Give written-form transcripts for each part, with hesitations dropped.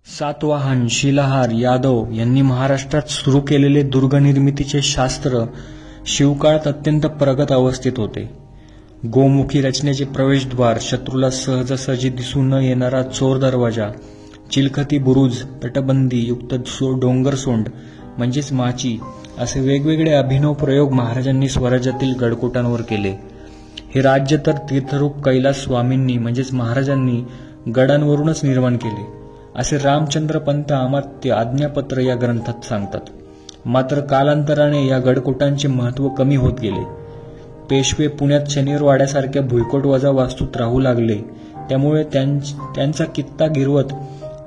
सातवाहन शिलाहार यादव यांनी महाराष्ट्रात सुरू केलेले दुर्गनिर्मितीचे शास्त्र शिवकाळात अत्यंत प्रगत अवस्थेत होते. गोमुखी रचनेचे प्रवेशद्वार, शत्रूला सहजासहजी दिसून न येणारा चोर दरवाजा, चिलखती बुरुज, तटबंदी युक्त डोंगरसोंड म्हणजेच माची असे वेगवेगळे अभिनव प्रयोग महाराजांनी स्वराज्यातील गडकोटांवर केले. हे राज्य तर तीर्थरूप कैलास स्वामींनी म्हणजेच महाराजांनी गडांवरूनच निर्माण केले असे रामचंद्र पंत अमात्य आज्ञापत्र या ग्रंथात सांगतात. मात्र कालांतराने या गडकोटांचे महत्त्व कमी होत गेले. पेशवे पुण्यात शनिवारवाड्यासारख्या भुईकोट वजा वास्तूत राहू लागले. त्यामुळे त्यांचा कित्ता गिरवत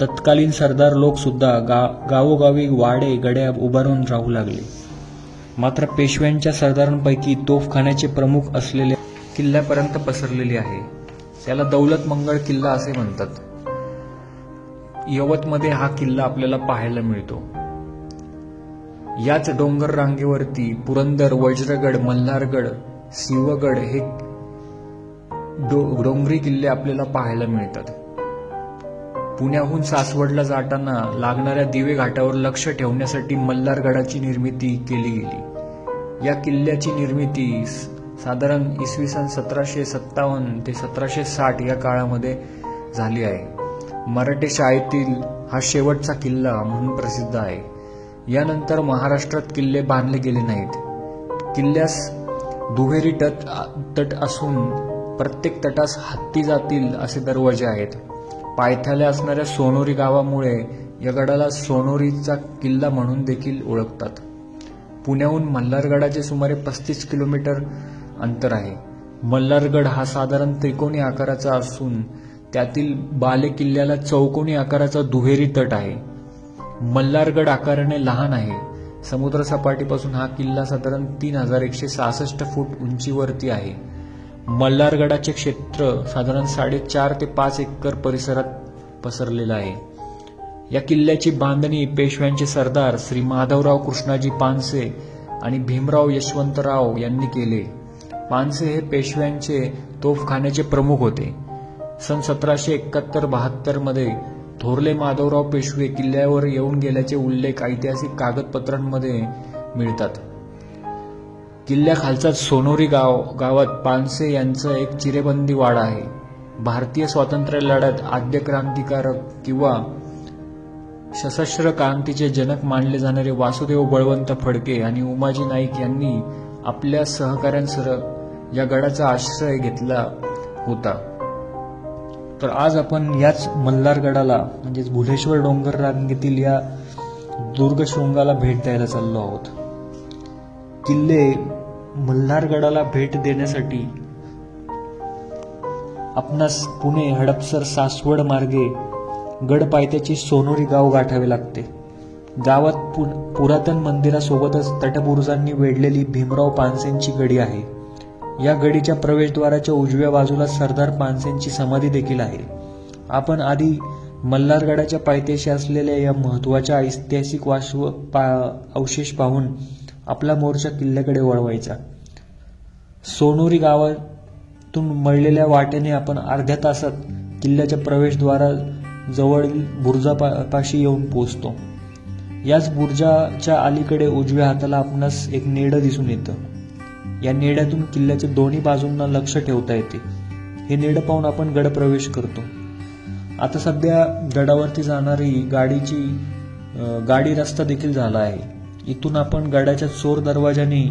तत्कालीन सरदार लोक सुद्धा गावोगावी वाडे गड्या उभारून राहू लागले. मात्र पेशव्यांच्या सरदारांपैकी तोफखान्याचे प्रमुख असलेल्या किल्ल्यापर्यंत पसरलेली आहे. त्याला दौलत मंगळ किल्ला असे म्हणतात. यवतमध्ये हा किल्ला आपल्याला पाहायला मिळतो. याच डोंगर रांगेवरती पुरंदर, वज्रगड, मल्हारगड, सिंहगड हे डोंगरी किल्ले आपल्याला पाहायला मिळतात. पुण्याहून सासवडला जाताना लागणाऱ्या दिवे घाटावर लक्ष ठेवण्यासाठी मल्हारगडाची निर्मिती केली गेली. या किल्ल्याची निर्मिती साधारण इसवी सन 1757 ते 1760 या काळामध्ये झाली आहे. मराठी शाळेतील हा शेवटचा किल्ला म्हणून प्रसिद्ध आहे. यानंतर महाराष्ट्रात किल्ले बांधले गेले नाहीत. किल्ल्यास दुहेरी तट असून प्रत्येक तटास हत्ती जातील असे दरवाजे आहेत. पायथ्याला असणाऱ्या सोनोरी गावामुळे या गडाला सोनोरीचा किल्ला म्हणून देखील ओळखतात. पुण्याहून मल्हारगडाचे सुमारे 35 किलोमीटर अंतर आहे. मल्हारगड हा साधारण त्रिकोणी आकाराचा असून त्यातील बाले किल्ल्याला चौकोनी आकाराचा दुहेरी तट आहे. मल्हारगड आकाराने लहान आहे. समुद्र सपाटीपासून हा किल्ला साधारण 3166 फूट उंचीवरती आहे. मल्हारगडाचे क्षेत्र साधारण 4.5 ते 5 एकर परिसरात पसरलेलं आहे. या किल्ल्याची बांधणी पेशव्यांचे सरदार श्री माधवराव कृष्णाजी पानसे आणि भीमराव यशवंतराव यांनी केले. पानसे हे पेशव्यांचे तोफखान्याचे प्रमुख होते. सन 1771-72 मध्ये थोरले माधवराव पेशवे किल्ल्यावर येऊन गेल्याचे उल्लेख ऐतिहासिक कागदपत्रांमध्ये मिळतात. किल्ल्याखालचा सोनोरी गावात पानसे यांचा एक चिरेबंदी वाडा आहे. भारतीय स्वातंत्र्य लढ्यात आद्य क्रांतिकारक किंवा सशस्त्र क्रांतीचे जनक मानले जाणारे वासुदेव बळवंत फडके आणि उमाजी नाईक यांनी आपल्या सहकाऱ्यांसह या गडाचा आश्रय घेतला होता. तर आज आपण याच मल्हारगडाला म्हणजेच भुलेश्वर डोंगर रांगेतील या दुर्गशृंगाला भेट द्यायला चाललो आहोत. किल्ले मल्हारगडाला भेट देण्यासाठी आपणास पुणे, हडपसर, सासवड मार्गे गड पायथ्याची सोनोरी गाव गाठावे लागते. गावात पुरातन मंदिरासोबतच तटबुरुजांनी वेढलेली भीमराव पानसेंची गडी आहे. या गडीच्या प्रवेशद्वाराच्या उजव्या बाजूला सरदार पानसेंची समाधी देखील आहे. आपण आधी मल्हारगडाच्या पायथ्याशी असलेल्या या महत्वाच्या ऐतिहासिक अवशेष पाहून आपला मोर्चा किल्ल्याकडे वळवायचा. सोनोरी गावातून मळलेल्या वाटेने आपण अर्ध्या तासात किल्ल्याच्या प्रवेशद्वाराजवळील बुरुजापाशी येऊन पोहोचतो. याच बुरुजाच्या अलीकडे उजव्या हाताला आपणास एक नेडं दिसून येतं. या नेड्यातून किल्ल्याच्या दोन्ही बाजूंना लक्ष ठेवता येते. हे नेडं पाहून आपण गड प्रवेश करतो. आता सध्या गडावरती जाणारी गाडी रस्ता देखील झाला आहे. इथून आपण गडाच्या चोर दरवाजाने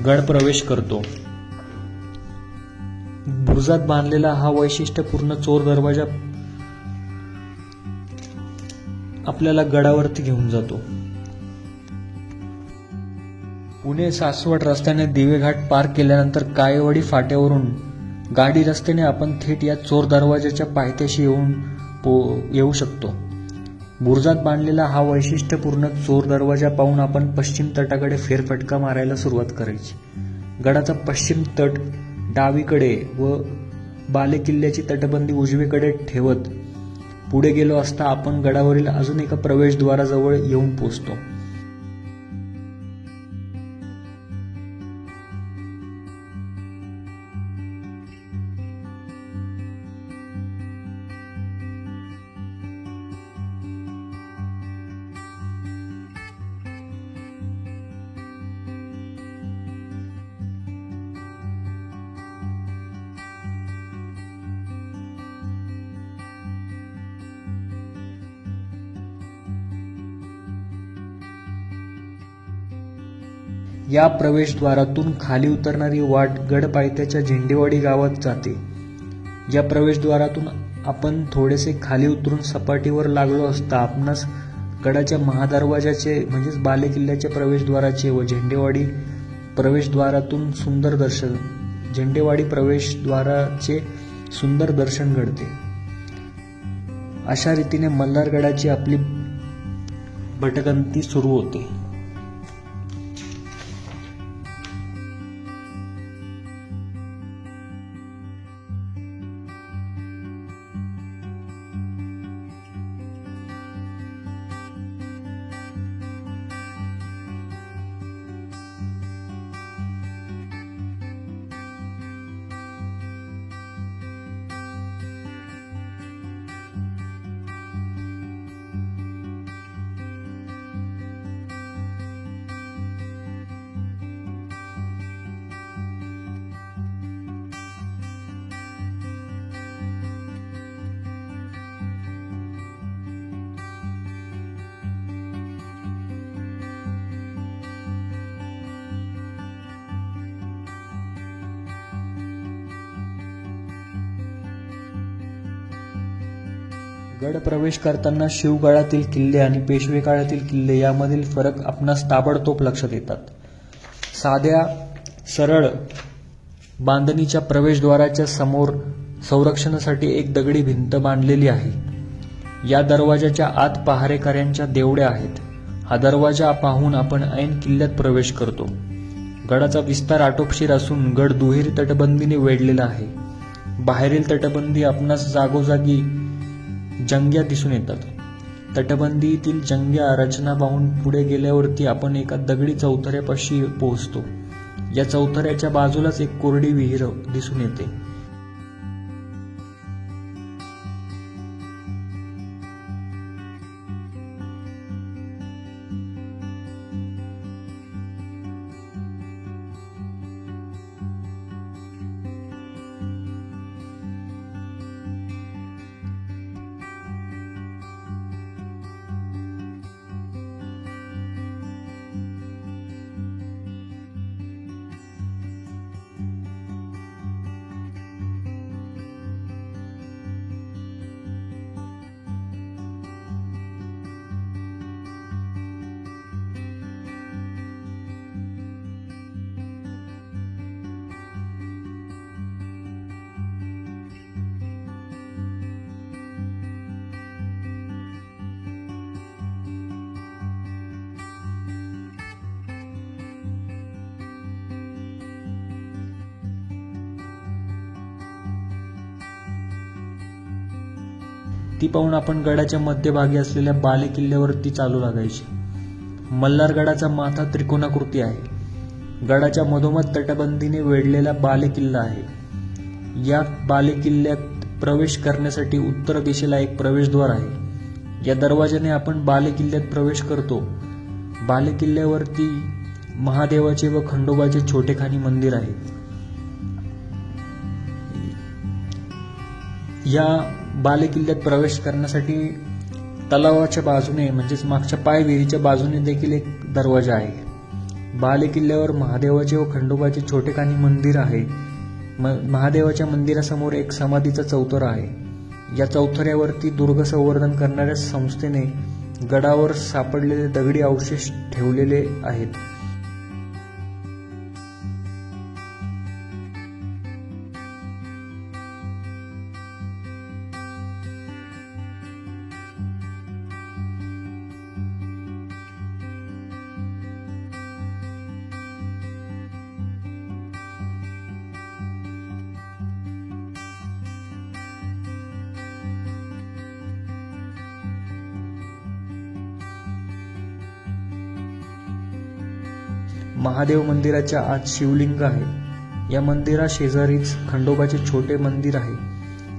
गड प्रवेश करतो. बुरुजात बांधलेला हा वैशिष्ट्यपूर्ण चोर दरवाजा आपल्याला गडावरती घेऊन जातो. पुणे सासवड रस्त्याने दिवेघाट पार केल्यानंतर काळेवाडी फाट्यावरून गाडी रस्त्याने आपण थेट या चोर दरवाजाच्या पायथ्याशी येऊ शकतो. बुरुजात बांधलेला हा वैशिष्ट्यपूर्ण चोर दरवाजा पाहून आपण पश्चिम तटाकडे फेरफटका मारायला सुरुवात करायची. गडाचा पश्चिम तट डावीकडे व बाले किल्ल्याची तटबंदी उजवीकडे ठेवत पुढे गेलो असता आपण गडावरील अजून एका प्रवेशद्वाराजवळ येऊन पोहोचतो. या प्रवेशद्वारातून खाली उतरणारी वाट गड पायथ्याच्या झेंडेवाडी गावात जाते. या प्रवेशद्वारातून आपण थोडेसे खाली उतरून सपाटीवर लागलो असता आपणास गडाच्या महादरवाजाचे म्हणजेच बालेकिल्ल्याच्या प्रवेशद्वाराचे व झेंडेवाडी प्रवेशद्वाराचे सुंदर दर्शन घडते. अशा रीतीने मल्हारगडाची आपली भटकंती सुरू होते. गड प्रवेश करताना शिवकाळातील किल्ले आणि पेशवे काळातील किल्ले यामधील फरक आपणास ताबडतोब लक्षात येतात. साध्या सरळ बांधणीच्या प्रवेशद्वाराच्या समोर संरक्षणासाठी एक दगडी भिंत बांधलेली आहे. या दरवाजाच्या आत पहारेकऱ्यांच्या देवड्या आहेत. हा दरवाजा पाहून आपण ऐन किल्ल्यात प्रवेश करतो. गडाचा विस्तार आटोपशीर असून गड दुहेरी तटबंदीने वेढलेला आहे. बाहेरील तटबंदी आपणास जागोजागी जंग्या दिसून येतात. तटबंदीतील जंग्या रचना पाहून पुढे गेल्यावरती आपण एका दगडी चौथऱ्यापाशी पोहोचतो. या चौथऱ्याच्या बाजूलाच एक कोरडी विहीर दिसून येते. ती पाहून आपण गडाच्या मध्यभागी असलेल्या बालेकिल्ल्यावरती चालू लागायची. मल्हारगडाचा माथा त्रिकोणाकृती आहे. गडाच्या मधोमध तटबंदीने वेढलेला बालेकिल्ला आहे. या बालेकिल्ल्यात प्रवेश करण्यासाठी उत्तर दिशेला एक प्रवेशद्वार आहे. या दरवाजाने आपण बालेकिल्ल्यात प्रवेश करतो. बालेकिल्ल्यावरती महादेवाचे व खंडोबाचे छोटेखानी मंदिर आहे. या बालेकिल्ल्यात प्रवेश करण्यासाठी तलावाच्या बाजूने म्हणजेच मागच्या पायविहीरीच्या बाजूने देखील एक दरवाजा आहे. बालेकिल्ल्यावर महादेवाचे व खंडोबाचे छोटेखानी मंदिर आहे. महादेवाच्या मंदिरासमोर एक समाधीचा चौथरा आहे. या चौथऱ्यावरती दुर्ग संवर्धन करणाऱ्या संस्थेने गडावर सापडलेले दगडी अवशेष ठेवलेले आहेत. महादेव मंदिराच्या आत शिवलिंग आहे. या मंदिरा शेजारीच खंडोबाचे छोटे मंदिर आहे.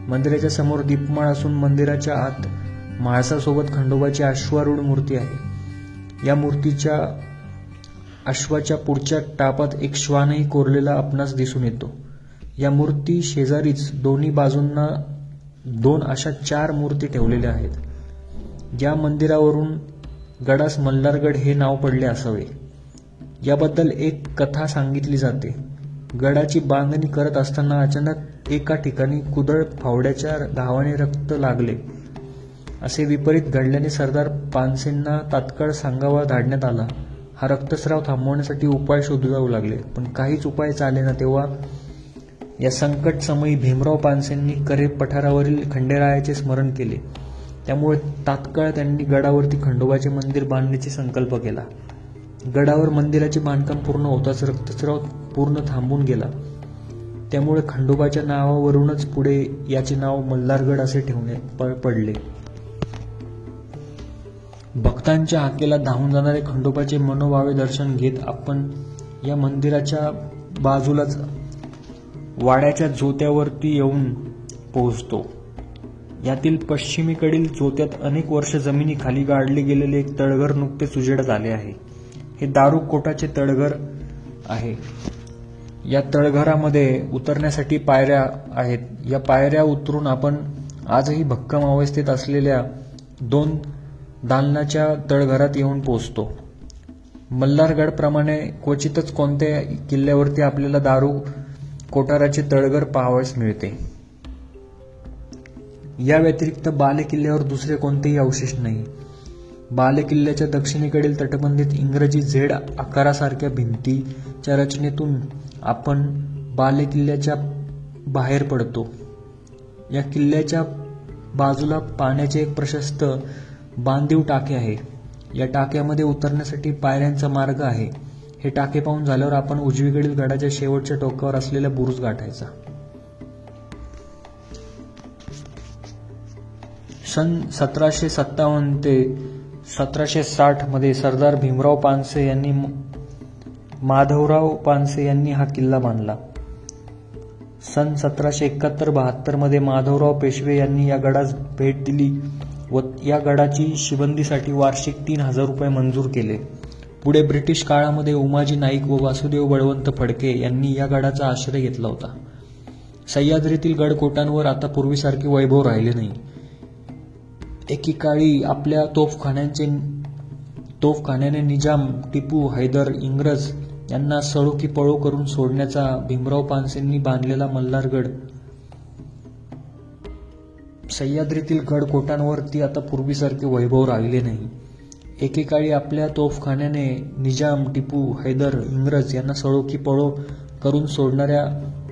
मंदिराच्या समोर दीपमाळ असून मंदिराच्या आत म्हाळसासोबत खंडोबाची अश्वारूढ मूर्ती आहे. या मूर्तीच्या अश्वाच्या पुढच्या टापात एक श्वानही कोरलेला आपणास दिसून येतो. या मूर्ती शेजारीच दोन्ही बाजूंना 2 अशा 4 मूर्ती ठेवलेल्या आहेत. या मंदिरावरून गडास मल्हारगड हे नाव पडले असावे. याबद्दल एक कथा सांगितली जाते. गडाची बांधणी करत असताना अचानक एका ठिकाणी कुदळ फावड्याच्या घावाने रक्त लागले. असे विपरीत घडल्याने सरदार पानसेंना तात्काळ सांगावा धाडण्यात आला. हा रक्तस्राव थांबवण्यासाठी उपाय शोधू जाऊ लागले, पण काहीच उपाय चालेना. तेव्हा या संकट समयी भीमराव पानसेंनी करे पठारावरील खंडेरायाचे स्मरण केले. त्यामुळे तात्काळ त्यांनी गडावरती खंडोबाचे मंदिर बांधण्याचा संकल्प केला. गडावर मंदिराचे बांधकाम पूर्ण होताच रक्तस्राव पूर्ण थांबून गेला. त्यामुळे खंडोबाच्या नावावरूनच पुढे याचे नाव मल्हारगड असे ठेवण्यात पडले. भक्तांच्या हाकेला धावून जाणारे खंडोबाचे मनोभावे दर्शन घेत आपण या मंदिराच्या बाजूलाच वाड्याच्या जोत्यावरती येऊन पोहोचतो. यातील पश्चिमेकडील जोत्यात अनेक वर्ष जमिनीखाली गाडले गेलेले एक तळघर नुकतेच उजेडात आले आहे. हे दारू कोटाचे तळघर आहे. या तळघरामध्ये उतरण्यासाठी पायऱ्या आहेत. या पायऱ्या उतरून आपण आजही भक्कम अवस्थेत असलेल्या 2 दालनाच्या तळघरात येऊन पोहोचतो. मल्हारगडप्रमाणे क्वचितच कोणत्या किल्ल्यावरती आपल्याला दारू कोठाराचे तळघर पाहावयास मिळते. या व्यतिरिक्त बालेकिल्ल्यावर दुसरे कोणतेही अवशेष नाही. बालेकिल्ल्याच्या दक्षिणेकडील तटबंदीत इंग्रजी झेड आकारासारख्या भिंतीच्या रचनेतून आपण बालेकिल्ल्याच्या बाहेर पडतो. या किल्ल्याच्या बाजूला पाण्याचे एक प्रशस्त बांधीव टाके आहे. या टाक्यामध्ये उतरण्यासाठी पायऱ्यांचा मार्ग आहे. हे टाके पाहून झाल्यावर आपण उजवीकडील गडाच्या शेवटच्या टोकावर असलेला बुरुज गाठायचा. सन 1757 ते 1760 मध्ये सरदार भीमराव पानसे यांनी माधवराव पानसे यांनी हा किल्ला बांधला. सन 1771-72 मध्ये माधवराव पेशवे यांनी या गडास भेट दिली व या गडाची शिबंदीसाठी वार्षिक 3,000 रुपये मंजूर केले. पुढे ब्रिटिश काळामध्ये उमाजी नाईक व वासुदेव बळवंत फडके यांनी या गडाचा आश्रय घेतला होता. सह्याद्रीतील गडकोटांवर आता पूर्वीसारखे वैभव राहिले नाही. एकेकाळी आपल्या तोफखान्याने निजाम, टिपू, हैदर, इंग्रज यांना सळो की पळो करून सोडण्याचा भीमराव पानसेंनी बांधलेला मल्हारगड सह्याद्रीतील गडकोटांवरती आता पूर्वीसारखे वैभव राहिले नाही. एकेकाळी आपल्या तोफखान्याने निजाम, टिपू, हैदर, इंग्रज यांना सळो की पळो करून सोडणाऱ्या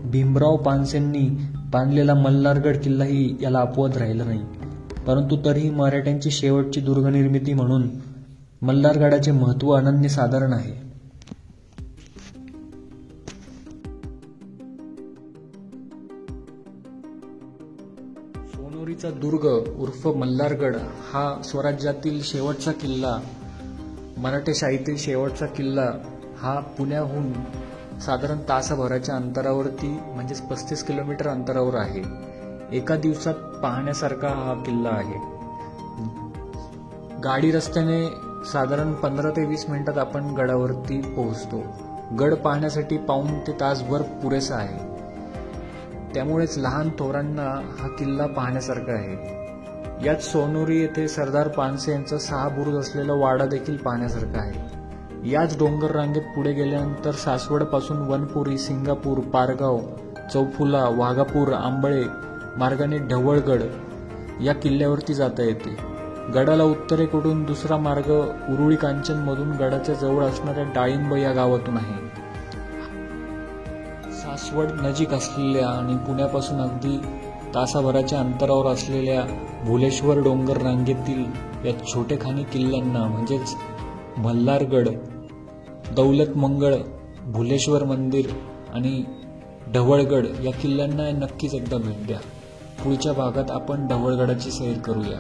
भीमराव पानसेंनी बांधलेला मल्हारगड किल्लाही याला अपवाद राहिला नाही. परंतु तरीही मराठ्यांची शेवटची दुर्गनिर्मिती म्हणून मल्हारगडाचे महत्त्व अनन्यसाधारण आहे. सोनोरीचा दुर्ग उर्फ मल्हारगड हा स्वराज्यातील शेवटचा किल्ला, मराठेशाहीतील शेवटचा किल्ला हा पुण्याहून साधारण तासाभराच्या अंतरावरती म्हणजेच 35 किलोमीटर अंतरावर आहे. एका दिवसात पाहण्यासारखा हा किल्ला आहे. गाडी रस्त्याने साधारण 15 ते 20 मिनिटात आपण गडावरती पोहोचतो. गड पाहण्यासाठी पाऊण ते तासभर पुरेसा आहे. त्यामुळेच लहान थोरांना हा किल्ला पाहण्यासारखा आहे. यात सोनोरी येथे सरदार पानसे यांचा 6 बुरुज असलेला वाडा देखील पाहण्यासारखा आहे. याच डोंगर रांगेत पुढे गेल्यानंतर सासवडपासून वनपुरी, सिंगापूर, पारगाव, चौफुला, वाघापूर, आंबळे मार्गाने ढवळगड या किल्ल्यावरती जाता येते. गडाला उत्तरेकडून दुसरा मार्ग उरुळी कांचन मधून गडाच्या जवळ असणाऱ्या डाळिंब या गावातून आहे. सासवड नजीक असलेल्या आणि पुण्यापासून अगदी तासाभराच्या अंतरावर असलेल्या भुलेश्वर डोंगर रांगेतील या छोटेखानी किल्ल्यांना म्हणजेच मल्हारगड, दौलतमंगळ, भुलेश्वर मंदिर आणि ढवळगड या किल्ल्यांना नक्कीच एकदा भेट द्या. पुढच्या भागात आपण ढवळगडाची सैर करूया.